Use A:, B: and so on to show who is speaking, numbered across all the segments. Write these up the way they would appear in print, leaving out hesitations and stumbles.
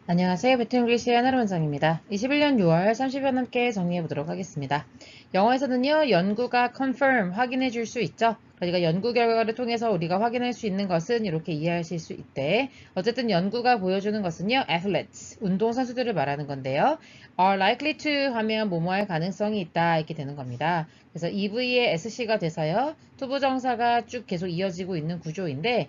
A: 안녕하세요. 배틀잉글리시의 하나로 원장입니다. 21년 6월 30일 함께 정리해 보도록 하겠습니다. 영어에서는요, 연구가 confirm, 확인해 줄 수 있죠. 그러니까 연구 결과를 통해서 우리가 확인할 수 있는 것은 이렇게 이해하실 수 있대. 어쨌든 연구가 보여주는 것은요, athletes, 운동선수들을 말하는 건데요. are likely to 하면 뭐뭐할 가능성이 있다, 이렇게 되는 겁니다. 그래서 EV의 SC가 돼서요, 투부정사가 쭉 계속 이어지고 있는 구조인데,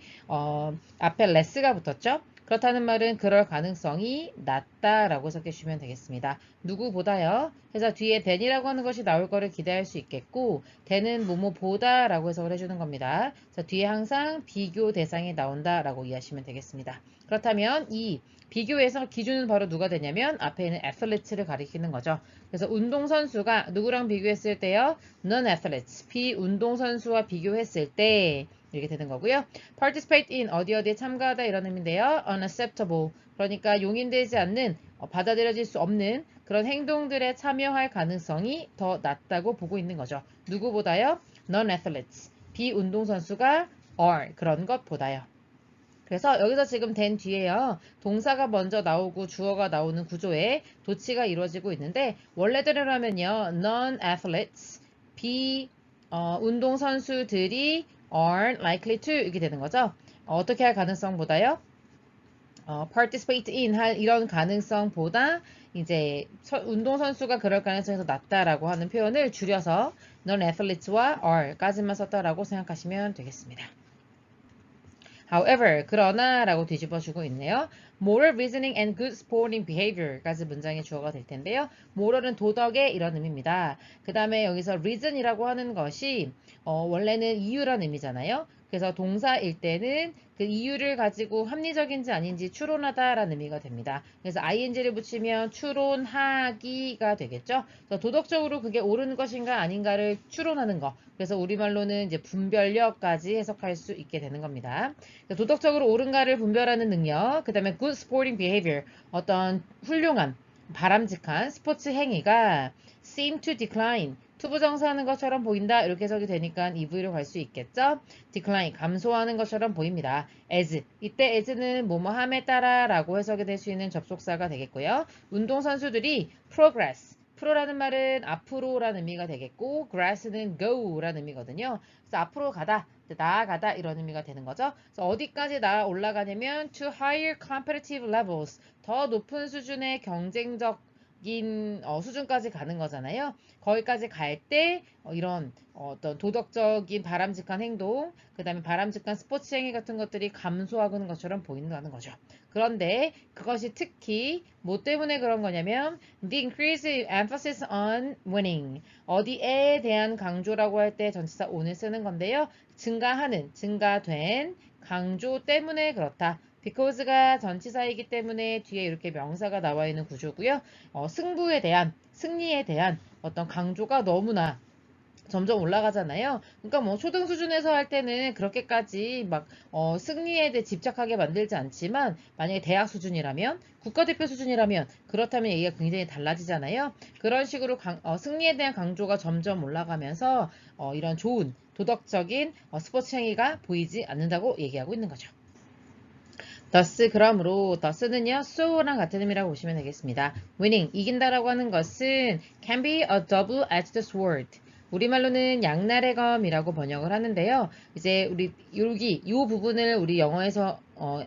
A: 앞에 less가 붙었죠. 그렇다는 말은 그럴 가능성이 낮다라고 적혀주시면 되겠습니다. 누구보다요. 해서 뒤에 than이라고 하는 것이 나올 거를 기대할 수 있겠고 than은 뭐뭐보다라고 해석을 해주는 겁니다. 그래서 뒤에 항상 비교 대상이 나온다라고 이해하시면 되겠습니다. 그렇다면 이 비교에서 기준은 바로 누가 되냐면 앞에 있는 athlete를 가리키는 거죠. 그래서 운동선수가 누구랑 비교했을 때요. non-athletes, 비운동선수와 비교했을 때 이렇게 되는 거고요. participate in 어디에 참가하다 이런 의미인데요. unacceptable 그러니까 용인되지 않는 받아들여질 수 없는 그런 행동들에 참여할 가능성이 더 낮다고 보고 있는 거죠. 누구보다요? non-athletes 비운동선수가 are 그런 것보다요. 그래서 여기서 지금 된 뒤에요. 동사가 먼저 나오고 주어가 나오는 구조에 도치가 이루어지고 있는데 원래대로 하면요. non-athletes 운동선수들이 are likely to 이렇게 되는 거죠. 어떻게 할 가능성보다요? participate in 할 이런 가능성보다 이제 운동선수가 그럴 가능성이 더 낮다라고 하는 표현을 줄여서 non-athletes와 are까지만 썼다라고 생각하시면 되겠습니다. However, 그러나 라고 뒤집어주고 있네요. Moral reasoning and good sporting behavior까지 문장의 주어가 될 텐데요. moral은 도덕의 이런 의미입니다. 그 다음에 여기서 reason이라고 하는 것이 원래는 이유란 의미잖아요. 그래서 동사일 때는 그 이유를 가지고 합리적인지 아닌지 추론하다라는 의미가 됩니다. 그래서 ing를 붙이면 추론하기가 되겠죠. 그래서 도덕적으로 그게 옳은 것인가 아닌가를 추론하는 거. 그래서 우리말로는 이제 분별력까지 해석할 수 있게 되는 겁니다. 도덕적으로 옳은가를 분별하는 능력, 그 다음에 good sporting behavior, 어떤 훌륭한, 바람직한 스포츠 행위가 seem to decline, 투부정사하는 것처럼 보인다 이렇게 해석이 되니까 EV로 갈 수 있겠죠. decline, 감소하는 것처럼 보입니다. as, 이때 as는 뭐뭐함에 따라 라고 해석이 될 수 있는 접속사가 되겠고요. 운동선수들이 progress, 프로라는 말은 앞으로라는 의미가 되겠고 grass는 go라는 의미거든요. 그래서 앞으로 가다, 나아가다 이런 의미가 되는 거죠. 그래서 어디까지 올라가냐면 to higher competitive levels, 더 높은 수준의 경쟁적인 수준까지 가는 거잖아요. 거기까지 갈 때 이런 어떤 도덕적인 바람직한 행동, 그 다음에 바람직한 스포츠 행위 같은 것들이 감소하는 것처럼 보인다는 거죠. 그런데 그것이 특히 뭐 때문에 그런 거냐면 the increased emphasis on winning, 어디에 대한 강조라고 할 때 전치사 on을 쓰는 건데요. 증가하는, 증가된 강조 때문에 그렇다. because가 전치사이기 때문에 뒤에 이렇게 명사가 나와 있는 구조고요. 승부에 대한, 승리에 대한 어떤 강조가 너무나 점점 올라가잖아요. 그러니까 뭐 초등 수준에서 할 때는 그렇게까지 막 승리에 대해 집착하게 만들지 않지만 만약에 대학 수준이라면 국가대표 수준이라면 그렇다면 얘기가 굉장히 달라지잖아요. 그런 식으로 승리에 대한 강조가 점점 올라가면서 이런 좋은 도덕적인 스포츠 행위가 보이지 않는다고 얘기하고 있는 거죠. thus 그러므로 thus는요 so랑 같은 의미라고 보시면 되겠습니다. winning 이긴다라고 하는 것은 can be a double-edged sword. 우리말로는 양날의 검이라고 번역을 하는데요. 이제 우리 여기 이 부분을 우리 영어에서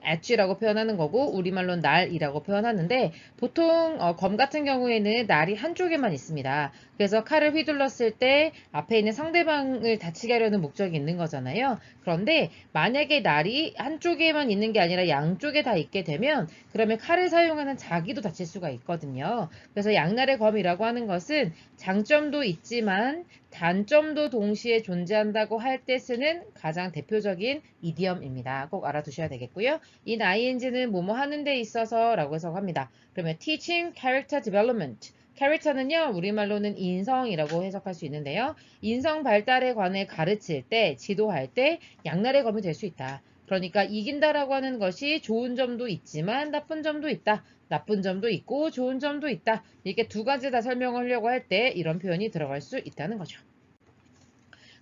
A: edge라고 표현하는 거고 우리말로는 날이라고 표현하는데 보통 검 같은 경우에는 날이 한쪽에만 있습니다. 그래서 칼을 휘둘렀을 때 앞에 있는 상대방을 다치게 하려는 목적이 있는 거잖아요. 그런데 만약에 날이 한쪽에만 있는 게 아니라 양쪽에 다 있게 되면 그러면 칼을 사용하는 자기도 다칠 수가 있거든요. 그래서 양날의 검이라고 하는 것은 장점도 있지만 단점도 동시에 존재한다고 할 때 쓰는 가장 대표적인 이디엄입니다. 꼭 알아두셔야 되겠고요. 이 ing는 뭐뭐 하는 데 있어서 라고 해석합니다. 그러면 teaching character development 캐릭터는요, 우리말로는 인성이라고 해석할 수 있는데요. 인성 발달에 관해 가르칠 때, 지도할 때 양날의 검이 될 수 있다. 그러니까 이긴다라고 하는 것이 좋은 점도 있지만 나쁜 점도 있다. 나쁜 점도 있고 좋은 점도 있다. 이렇게 두 가지 다 설명을 하려고 할 때 이런 표현이 들어갈 수 있다는 거죠.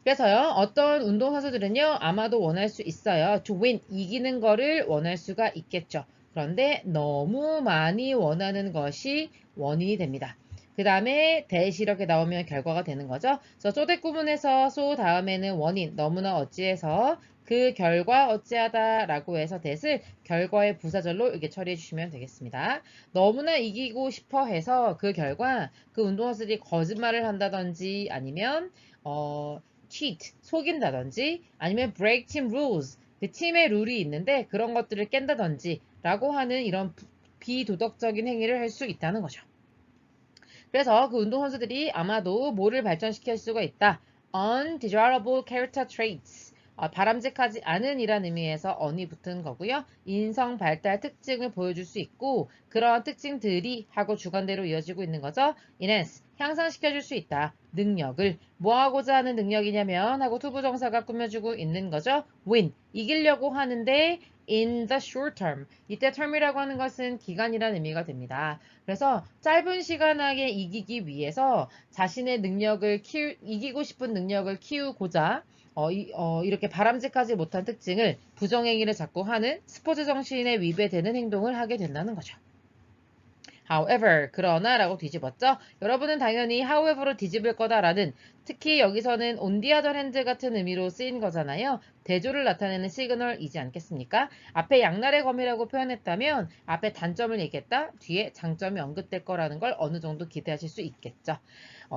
A: 그래서요, 어떤 운동선수들은요, 아마도 원할 수 있어요. to win, 이기는 거를 원할 수가 있겠죠. 그런데 너무 많이 원하는 것이 원인이 됩니다. 그 다음에 대시 이렇게 나오면 결과가 되는 거죠. 그래서 쪼대 구문에서 so 다음에는 원인, 너무나 어찌해서 그 결과 어찌하다라고 해서 that을 결과의 부사절로 이렇게 처리해 주시면 되겠습니다. 너무나 이기고 싶어 해서 그 결과 그 운동선수들이 거짓말을 한다든지 아니면 cheat, 속인다든지 아니면 break team rules, 그 팀의 룰이 있는데 그런 것들을 깬다든지 라고 하는 이런 비도덕적인 행위를 할 수 있다는 거죠. 그래서 그 운동선수들이 아마도 뭐를 발전시킬 수가 있다. undesirable character traits. 바람직하지 않은 이란 의미에서 on이 붙은 거고요. 인성 발달 특징을 보여줄 수 있고 그러한 특징들이 하고 주관대로 이어지고 있는 거죠. enhance, 향상시켜줄 수 있다. 능력을 뭐 하고자 하는 능력이냐면 하고 투부정사가 꾸며주고 있는 거죠. win, 이기려고 하는데 in the short term. 이때 term이라고 하는 것은 기간이라는 의미가 됩니다. 그래서 짧은 시간 안에 이기기 위해서 자신의 능력을 이기고 싶은 능력을 키우고자 이렇게 바람직하지 못한 특징을 부정행위를 자꾸 하는 스포츠 정신에 위배되는 행동을 하게 된다는 거죠. However, 그러나 라고 뒤집었죠. 여러분은 당연히 however로 뒤집을 거다라는 특히 여기서는 on the other hand 같은 의미로 쓰인 거잖아요. 대조를 나타내는 시그널이지 않겠습니까? 앞에 양날의 검이라고 표현했다면 앞에 단점을 얘기했다. 뒤에 장점이 언급될 거라는 걸 어느 정도 기대하실 수 있겠죠.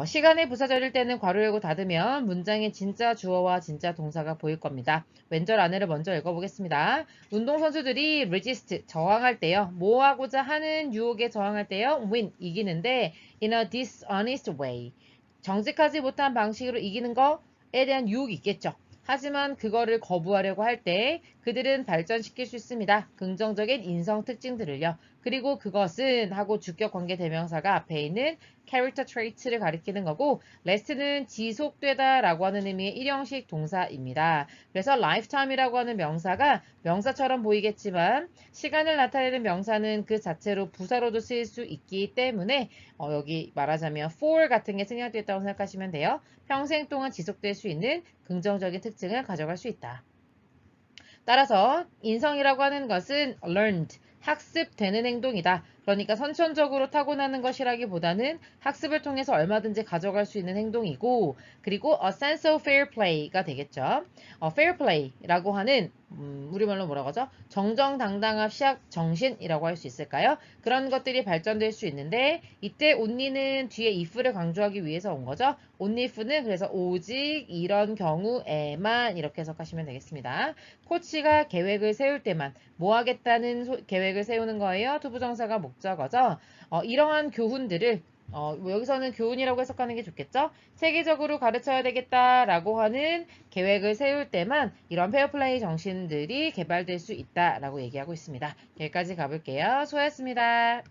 A: 시간의 부사절일 때는 괄호 열고 닫으면 문장의 진짜 주어와 진짜 동사가 보일 겁니다. 왼절 안에를 먼저 읽어보겠습니다. 운동선수들이 resist, 저항할 때요. 뭐 하고자 하는 유혹에 저항할 때요. win, 이기는데 in a dishonest way. 정직하지 못한 방식으로 이기는 거에 대한 유혹이 있겠죠. 하지만 그거를 거부하려고 할 때 그들은 발전시킬 수 있습니다. 긍정적인 인성 특징들을요. 그리고 그것은 하고 주격 관계 대명사가 앞에 있는 character traits를 가리키는 거고 last는 지속되다 라고 하는 의미의 일형식 동사입니다. 그래서 lifetime이라고 하는 명사가 명사처럼 보이겠지만 시간을 나타내는 명사는 그 자체로 부사로도 쓰일 수 있기 때문에 여기 말하자면 for 같은 게 생략되어 있다고 생각하시면 돼요. 평생 동안 지속될 수 있는 긍정적인 특징을 가져갈 수 있다. 따라서 인성이라고 하는 것은 learned, 학습되는 행동이다. 그러니까 선천적으로 타고나는 것이라기보다는 학습을 통해서 얼마든지 가져갈 수 있는 행동이고 그리고 a sense of fair play가 되겠죠. fair play라고 하는 우리말로 뭐라고 하죠? 정정당당한 시작 정신이라고 할 수 있을까요? 그런 것들이 발전될 수 있는데 이때 only는 뒤에 if를 강조하기 위해서 온 거죠. only if는 그래서 오직 이런 경우에만 이렇게 해석하시면 되겠습니다. 코치가 계획을 세울 때만 뭐 하겠다는 계획을 세우는 거예요. 투부정사가 목적어죠. 이러한 교훈들을 뭐 여기서는 교훈이라고 해석하는 게 좋겠죠? 체계적으로 가르쳐야 되겠다라고 하는 계획을 세울 때만 이런 페어플레이 정신들이 개발될 수 있다라고 얘기하고 있습니다. 여기까지 가볼게요. 수고하셨습니다.